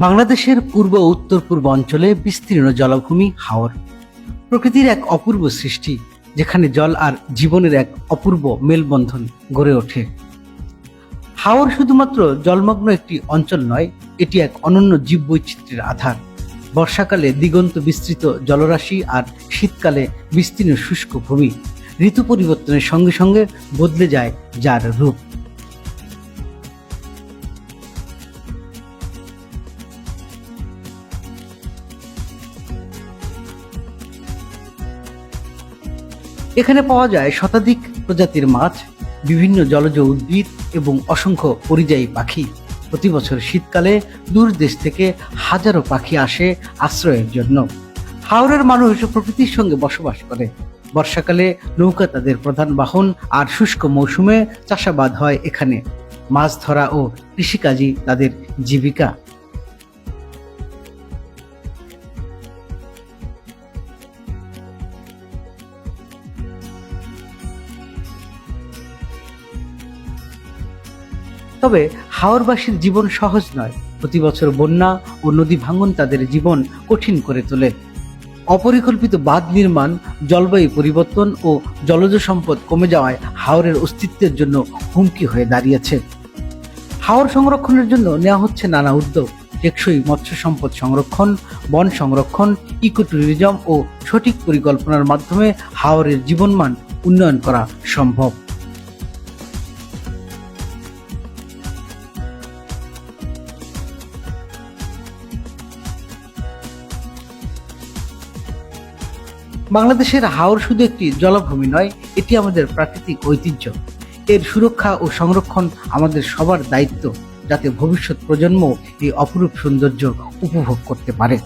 বাংলাদেশের পূর্ব ও উত্তর পূর্ব অঞ্চলে বিস্তীর্ণ জলাভূমি হাওর প্রকৃতির এক অপূর্ব সৃষ্টি, যেখানে জল আর জীবনের এক অপূর্ব মেলবন্ধন গড়ে ওঠে। হাওর শুধুমাত্র জলমগ্ন একটি অঞ্চল নয়, এটি এক অনন্য জীববৈচিত্র্যের আধার। বর্ষাকালে দিগন্ত বিস্তৃত জলরাশি আর শীতকালে বিস্তীর্ণ শুষ্ক ভূমি। ঋতু পরিবর্তনের সঙ্গে সঙ্গে বদলে যায় যার রূপ। এখানে পাওয়া যায় শতাধিক প্রজাতির মাছ, বিভিন্ন জলজ উদ্ভিদ এবং অসংখ্য পরিযায়ী পাখি। প্রতি বছর শীতকালে দূর দেশ থেকে হাজারো পাখি আসে আশ্রয়ের জন্য। হাওরের মানুষ প্রকৃতির সঙ্গে বসবাস করে। বর্ষাকালে নৌকা তাদের প্রধান বাহন, আর শুষ্ক মৌসুমে চাষাবাদ হয় এখানে। মাছ ধরা ও কৃষিকাজই তাদের জীবিকা। তবে হাওরবাসীর জীবন সহজ নয়। প্রতি বছর বন্যা ও নদী ভাঙন তাদের জীবন কঠিন করে তোলে। অপরিকল্পিত বাঁধ নির্মাণ, জলবায়ু পরিবর্তন ও জলজ সম্পদ কমে যাওয়ায় হাওরের অস্তিত্বের জন্য হুমকি হয়ে দাঁড়িয়েছে। হাওর সংরক্ষণের জন্য নেওয়া হচ্ছে নানা উদ্যোগ। টেকসই মৎস্য সম্পদ সংরক্ষণ, বন সংরক্ষণ, ইকো ট্যুরিজম ও সঠিক পরিকল্পনার মাধ্যমে হাওরের জীবনমান উন্নয়ন করা সম্ভব। বাংলাদেশের হাওর শুধু একটি জলাভূমি নয়, এটি আমাদের প্রাকৃতিক ঐতিহ্য। এর সুরক্ষা ও সংরক্ষণ আমাদের সবার দায়িত্ব, যাতে ভবিষ্যৎ প্রজন্ম এই অপরূপ সৌন্দর্য উপভোগ করতে পারে।